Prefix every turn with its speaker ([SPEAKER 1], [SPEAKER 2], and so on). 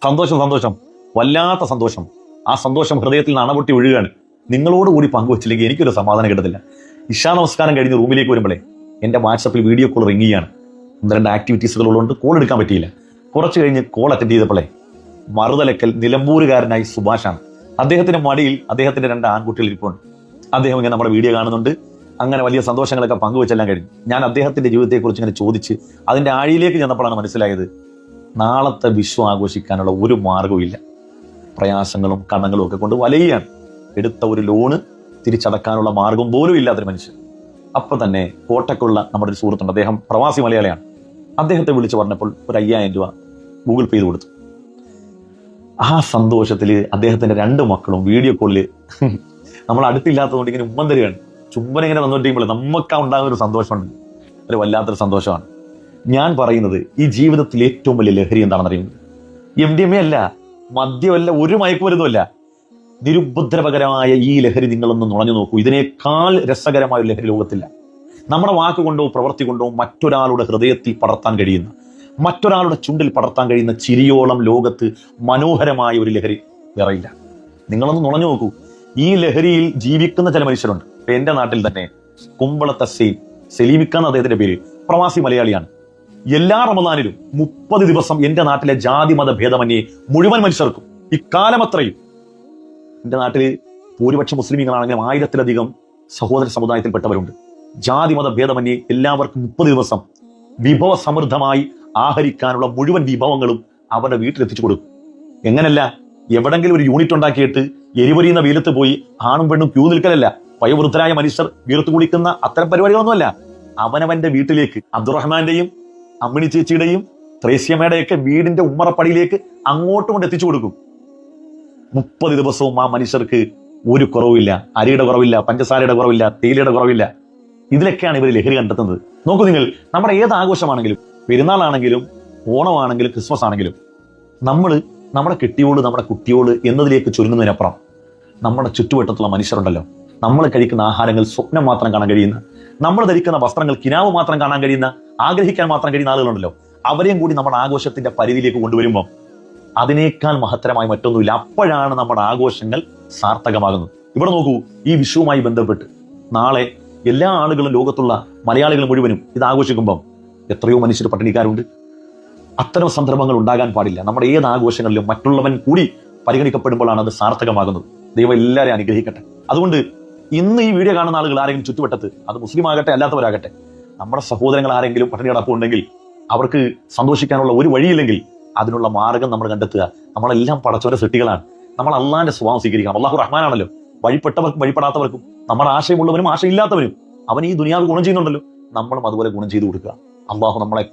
[SPEAKER 1] സന്തോഷം സന്തോഷം, വല്ലാത്ത സന്തോഷം. ആ സന്തോഷം ഹൃദയത്തിൽ നിന്ന് അണപൊട്ടി ഒഴുകുകയാണ്. നിങ്ങളോട് കൂടി പങ്കുവച്ചില്ലെങ്കിൽ എനിക്കൊരു സമാധാനം കിട്ടത്തില്ല. ഇശാ നമസ്കാരം കഴിഞ്ഞ് റൂമിലേക്ക് വരുമ്പോഴേ എൻ്റെ വാട്സപ്പിൽ വീഡിയോ കോൾ റിങ് ചെയ്യാണ്. 1-2 ആക്ടിവിറ്റീസുകളുള്ളതുകൊണ്ട് കോൾ എടുക്കാൻ പറ്റിയില്ല. കുറച്ച് കഴിഞ്ഞ് കോൾ അറ്റൻഡ് ചെയ്തപ്പോഴേ മറുതലക്കൽ നിലമ്പൂരുകാരനായി സുഭാഷാണ്. അദ്ദേഹത്തിന്റെ മടിയിൽ അദ്ദേഹത്തിന്റെ 2 ആൺകുട്ടികൾ ഇരിപ്പുണ്ട്. അദ്ദേഹം ഇങ്ങനെ നമ്മുടെ വീഡിയോ കാണുന്നുണ്ട്. അങ്ങനെ വലിയ സന്തോഷങ്ങളൊക്കെ പങ്കുവെച്ചെല്ലാം കഴിഞ്ഞു. ഞാൻ അദ്ദേഹത്തിന്റെ ജീവിതത്തെക്കുറിച്ച് ഇങ്ങനെ ചോദിച്ച് അതിന്റെ ആഴിയിലേക്ക് ചെന്നപ്പോഴാണ് മനസ്സിലായത്, നാളത്തെ വിഷു ആഘോഷിക്കാനുള്ള ഒരു മാർഗവും ഇല്ല. പ്രയാസങ്ങളും കടങ്ങളും ഒക്കെ കൊണ്ട് വലയുകയാണ്. എടുത്ത ഒരു ലോണ് തിരിച്ചടക്കാനുള്ള മാർഗം പോലും ഇല്ലാത്തൊരു മനുഷ്യൻ. അപ്പൊ തന്നെ കോട്ടക്കുള്ള നമ്മുടെ ഒരു സുഹൃത്തുണ്ട്, അദ്ദേഹം പ്രവാസി മലയാളിയാണ്. അദ്ദേഹത്തെ വിളിച്ചു പറഞ്ഞപ്പോൾ ഒരു 5000 രൂപ ഗൂഗിൾ പേ ചെയ്ത് കൊടുത്തു. ആ സന്തോഷത്തിൽ അദ്ദേഹത്തിന്റെ 2 മക്കളും വീഡിയോ കോളില് നമ്മൾ അടുത്തില്ലാത്തതുകൊണ്ട് ഇങ്ങനെ ഉമ്മൻ തരികയാണ്. ചുമ്പൻ ഇങ്ങനെ തന്നോട്ടിരിക്കുമ്പോൾ നമുക്ക് ഉണ്ടാകുന്ന ഒരു സന്തോഷമുണ്ട്, ഒരു വല്ലാത്തൊരു സന്തോഷമാണ്. ഞാൻ പറയുന്നത്, ഈ ജീവിതത്തിൽ ഏറ്റവും വലിയ ലഹരി എന്താണെന്ന് അറിയുന്നത് MDMA അല്ല, മദ്യമല്ല, ഒരു മയക്കുമരുന്നുമല്ല. നിരുപദ്രവകരമായ ഈ ലഹരി നിങ്ങളൊന്ന് നുണഞ്ഞു നോക്കൂ. ഇതിനേക്കാൾ രസകരമായ ഒരു ലഹരി ലോകത്തില്ല. നമ്മുടെ വാക്കുകൊണ്ടോ പ്രവൃത്തി കൊണ്ടോ മറ്റൊരാളുടെ ഹൃദയത്തിൽ പടർത്താൻ കഴിയുന്ന, മറ്റൊരാളുടെ ചുണ്ടിൽ പടർത്താൻ കഴിയുന്ന ചിരിയോളം ലോകത്ത് മനോഹരമായ ഒരു ലഹരി വേറെയില്ല. നിങ്ങളൊന്ന് നുണഞ്ഞു നോക്കൂ. ഈ ലഹരിയിൽ ജീവിക്കുന്ന ചില മനുഷ്യരുണ്ട്. ഇപ്പൊ എന്റെ നാട്ടിൽ തന്നെ കുമ്പളത്തെ സലീമിക്കാന്ന് അദ്ദേഹത്തിന്റെ പേര്, പ്രവാസി മലയാളിയാണ്. എല്ലാ റമദാനിലും 30 ദിവസം എന്റെ നാട്ടിലെ ജാതി മത ഭേദമന്യേ മുഴുവൻ മനുഷ്യർക്കും ഇക്കാലം അത്രയും, എന്റെ നാട്ടില് ഭൂരിപക്ഷം മുസ്ലിമീങ്ങളാണെങ്കിലും 1000-ലധികം സഹോദര സമുദായത്തിൽപ്പെട്ടവരുണ്ട്. ജാതി മത ഭേദമന്യേ എല്ലാവർക്കും 30 ദിവസം വിഭവ സമൃദ്ധമായി ആഹരിക്കാനുള്ള മുഴുവൻ വിഭവങ്ങളും അവരുടെ വീട്ടിലെത്തിച്ചു കൊടുക്കും. എങ്ങനല്ല, എവിടെങ്കിലും ഒരു യൂണിറ്റ് ഉണ്ടാക്കിയിട്ട് എരിവരിയുന്ന വെയിലത്ത് പോയി ആണും പെണ്ണും ക്യൂ നിൽക്കലല്ല, വയോവൃദ്ധരായ മനുഷ്യർ വീർത്ത് കുളിക്കുന്ന അത്തരം പരിപാടികളൊന്നുമല്ല. അവനവന്റെ വീട്ടിലേക്ക് അബ്ദുറഹ്മാന്റെയും അമ്മിണി ചേച്ചിയുടെയും ത്രേസ്യമ്മയുടെയൊക്കെ വീടിന്റെ ഉമ്മറപ്പടിയിലേക്ക് അങ്ങോട്ടും കൊണ്ട് എത്തിച്ചു കൊടുക്കും. 30 ദിവസവും ആ മനുഷ്യർക്ക് ഒരു കുറവില്ല. അരിയുടെ കുറവില്ല, പഞ്ചസാരയുടെ കുറവില്ല, തേയിലയുടെ കുറവില്ല. ഇതിലൊക്കെയാണ് ഇവർ ലഹരി കണ്ടെത്തുന്നത്. നോക്കൂ നിങ്ങൾ, നമ്മുടെ ഏത് ആഘോഷമാണെങ്കിലും, പെരുന്നാളാണെങ്കിലും ഓണമാണെങ്കിലും ക്രിസ്മസ് ആണെങ്കിലും, നമ്മുടെ കെട്ടിയോട് നമ്മുടെ കുട്ടിയോട് എന്നതിലേക്ക് ചുരുങ്ങുന്നതിനപ്പുറം നമ്മുടെ ചുറ്റുവട്ടത്തുള്ള മനുഷ്യരുണ്ടല്ലോ, നമ്മൾ കഴിക്കുന്ന ആഹാരങ്ങൾ സ്വപ്നം മാത്രം കാണാൻ കഴിയുന്ന, നമ്മൾ ധരിക്കുന്ന വസ്ത്രങ്ങൾ കിനാവ് മാത്രം കാണാൻ കഴിയുന്ന, ആഗ്രഹിക്കാൻ മാത്രം കഴിയുന്ന ആളുകളുണ്ടല്ലോ, അവരെയും കൂടി നമ്മുടെ ആഘോഷത്തിന്റെ പരിധിയിലേക്ക് കൊണ്ടുവരുമ്പോൾ അതിനേക്കാൾ മഹത്തരമായി മറ്റൊന്നുമില്ല. അപ്പോഴാണ് നമ്മുടെ ആഘോഷങ്ങൾ സാർത്ഥകമാകുന്നത്. ഇവിടെ നോക്കൂ, ഈ വിഷുവുമായി ബന്ധപ്പെട്ട് നാളെ എല്ലാ ആളുകളും, ലോകത്തുള്ള മലയാളികൾ മുഴുവനും ഇത് ആഘോഷിക്കുമ്പോൾ എത്രയോ മനുഷ്യർ പട്ടിണിക്കാരുണ്ട്. അത്തരം സന്ദർഭങ്ങൾ ഉണ്ടാകാൻ പാടില്ല. നമ്മുടെ ഏത് ആഘോഷങ്ങളിലും മറ്റുള്ളവൻ കൂടി പരിഗണിക്കപ്പെടുമ്പോഴാണ് അത് സാർത്ഥകമാകുന്നത്. ദൈവം എല്ലാവരെയും അനുഗ്രഹിക്കട്ടെ. അതുകൊണ്ട് ഇന്ന് ഈ വീഡിയോ കാണുന്ന ആളുകൾ ആരെങ്കിലും ചുറ്റുവട്ടത്ത്, അത് മുസ്ലിം ആകട്ടെ അല്ലാത്തവരാകട്ടെ, നമ്മുടെ സഹോദരങ്ങൾ ആരെങ്കിലും പട്ടിണി കിടപ്പുണ്ടെങ്കിൽ, അവർക്ക് സന്തോഷിക്കാനുള്ള ഒരു വഴിയില്ലെങ്കിൽ അതിനുള്ള മാർഗം നമ്മൾ കണ്ടെത്തുക. നമ്മളെല്ലാം പടച്ചവന്റെ സൃഷ്ടികളാണ്. നമ്മൾ അള്ളാന്റെ സ്വഭാവം സ്വീകരിക്കണം. അള്ളാഹു റഹ്മാനാണല്ലോ. വഴിപ്പെട്ടവർക്കും വഴിപ്പെടാത്തവർക്കും, നമ്മുടെ ആശയമുള്ളവരും ആശയമില്ലാത്തവരും അവൻ ഈ ദുനിയാവ് ഗുണം ചെയ്യുന്നുണ്ടല്ലോ, നമ്മളും അതുപോലെ ഗുണം ചെയ്തു കൊടുക്കുക. അള്ളാഹു നമ്മളെ